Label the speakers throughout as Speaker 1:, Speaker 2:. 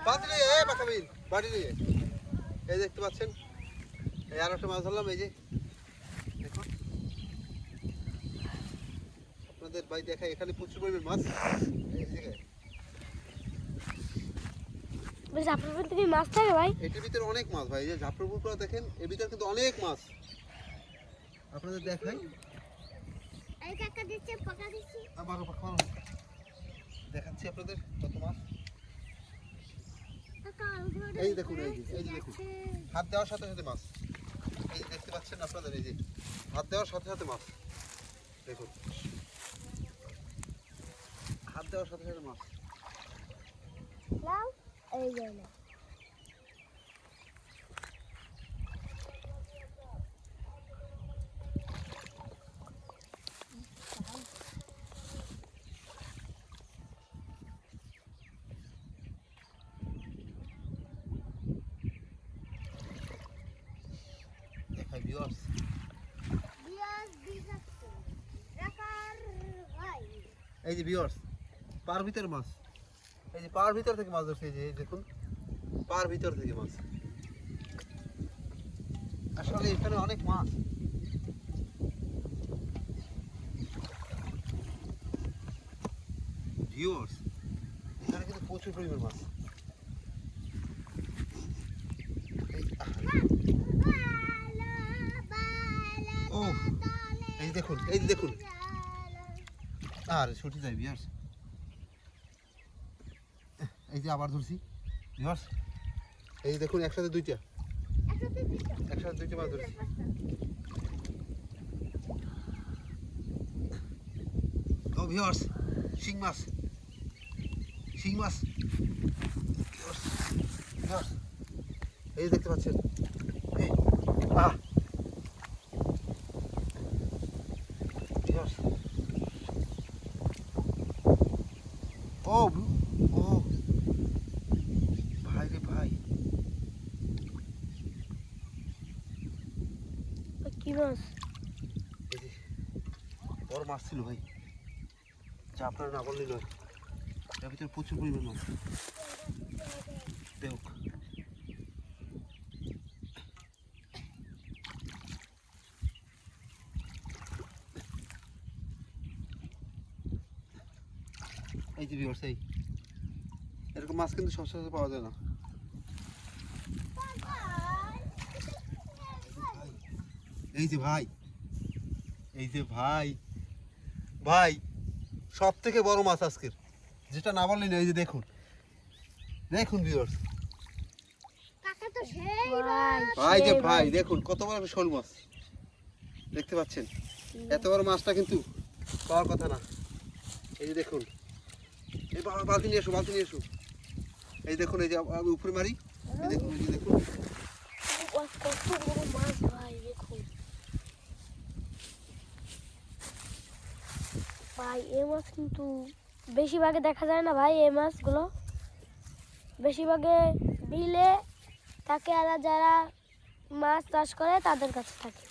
Speaker 1: বাড়ি নিয়ে বাঁকাবিন বাড়ি নিয়ে এই দেখতে পাচ্ছেন এই আর একটা মাছ ধরলাম এই যে দেখুন আপনাদের ভাই দেখায় এখানে প্রচুর পরিমাণ মাছ এই জায়গায়
Speaker 2: জাফরপুর থেকে মাছ থাকে ভাই
Speaker 1: এটার ভিতরে অনেক মাছ ভাই এই যে জাফরপুর দেখেন এর ভিতরে কিন্তু অনেক মাছ আপনাদের দেখাই
Speaker 2: এই কাকা দিচ্ছে পাকা দিচ্ছে
Speaker 1: আমার দেখাচ্ছি আপনাদের কত মাছ এই দেখুন এই যে দেখুন হাত দেওয়ার সাথে সাথে মাছ এই দেখতে পাচ্ছেন আপনাদের এই যে হাত দেওয়ার সাথে সাথে মাছ দেখুন হাত দেওয়ার সাথে সাথে মাছ
Speaker 2: লাও এই যে না
Speaker 1: দেখাই ভিউয়ার্স এই যে ভিউয়ার্স পার ভিতরে মাছ এই যে পার ভিতর থেকে মাছ ধরছে এই যে দেখুন পার ভিতর থেকে মাছ আসলে এখানে অনেক মাছ ভিউয়ার্স এখানে কিন্তু প্রচুর পরিমাণ মাছ ও এই দেখুন আর ছুটি যাই ভিউয়ার্স এই যে আবার ধরছি ভিউয়ার্স এই যে দেখুন একসাথে দুইটা মাছ ধরছি ও ভিউয়ার্স শিং মাছ ভিউয়ার্স এই যে দেখতে পাচ্ছেন এই ভিউয়ার্স ও ভাই রে ভাই
Speaker 2: কি মাছ
Speaker 1: এই যে বড় মাছ ছিল ভাই যা আপনারা না বললেই নয় এর ভিতরে প্রচুর পরিমাণ মাছ দেখুক এই যে ভিউয়ার্স এই এরকম মাছ কিন্তু সচরাচর পাওয়া যায় না এই যে ভাই সব থেকে বড় মাছ আজকের যেটা না বললেন এই যে দেখুন ভিউয়ার্স ভাই যে ভাই দেখুন কত বড় একটা শোল মাছ দেখতে পাচ্ছেন এত বড় মাছটা কিন্তু পাওয়ার কথা না এই যে দেখুন এই বালতি নিয়ে এসো এই দেখুন এই যে উপরে মারি এই দেখুন
Speaker 2: কত বড় মাছ ভাই দেখুন ভাই এই মাছ কিন্তু বেশিরভাগে দেখা যায় না ভাই এই মাছগুলো বেশিরভাগে বিলে থাকে আর যারা মাছ চাষ করে তাদের কাছে থাকে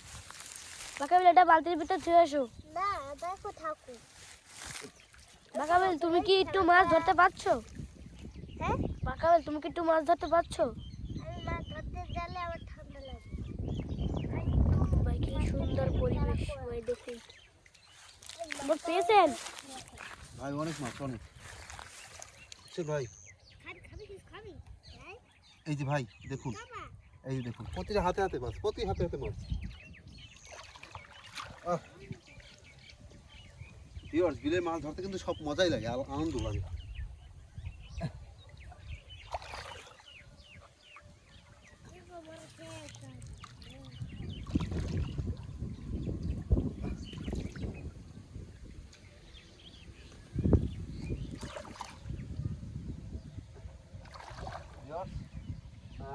Speaker 2: বাকাবিল এটা বালতির ভিতর ছুঁয়ে এসো না দেখো থাকো বাকাবিল তুমি কি একটু মাছ ধরতে পারছো হ্যাঁ বাকাবিল তুমি কি একটু মাছ ধরতে পারছো আমি মাছ ধরতে গেলে আমার ঠান্ডা লাগে ভাই কি সুন্দর পরিবেশ ভাই দেখুন মোট পেয়েছেন
Speaker 1: ভাই অনেক মাছ অনেক ভাই এই যে ভাই দেখুন এই যে দেখুন প্রতিটা হাতে মাছ প্রতি হাতে মাছ ভিউয়ার্স বিলের মাছ ধরতে কিন্তু সব মজাই লাগে আনন্দ লাগে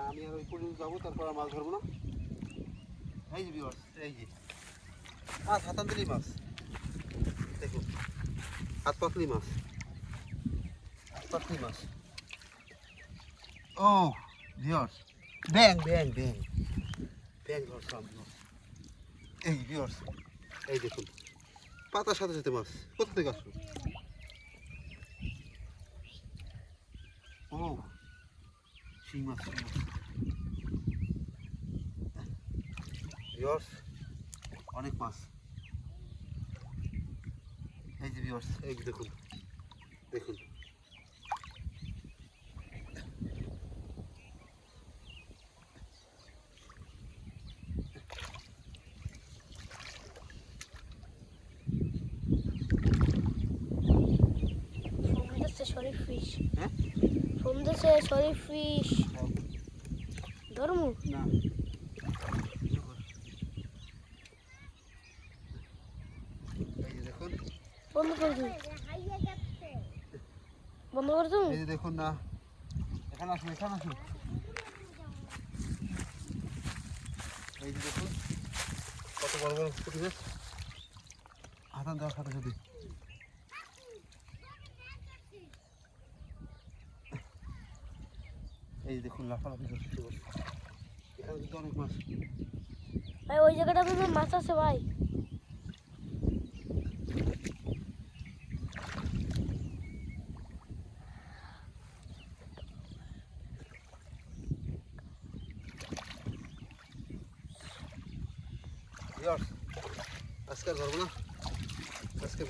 Speaker 1: আমি আর ওই পর্যন্ত যাবো তারপর আর মাছ ধরবো না এই যে ভিউয়ার্স এই যে হাতান্তরি মাছ দেখুন হাত পাতলি মাছ ও ভিউয়ার্স ব্যাং ধরলাম এই ভিউয়ার্স এই দেখুন পাতার সাথে সাথে মাছ কোথা থেকে আসলো ও শিং মাছ ভিউয়ার্স অনেক মাছ এই যে ভিউয়ার্স এই যে দেখুন দেখুন
Speaker 2: শরীফ ফিশ
Speaker 1: হ্যাঁ
Speaker 2: সন্দেশে শরীফ ফিশ ধরমু
Speaker 1: না এই যে দেখুন
Speaker 2: বন্ধ করছু বন্ধ করছু
Speaker 1: এই যে দেখুন না এখানে আসুন এই যে দেখুন কত বড় বড় পুঁটি মাছ হাতান দেওয়ার সাথে সাথে এই যে দেখুন লাফালাফি করছে এখানে কিন্তু অনেক মাছ
Speaker 2: ভাই ওই জায়গাটাতে তো মাছ আছে ভাই
Speaker 1: আজকে আর ধরবো না আজকে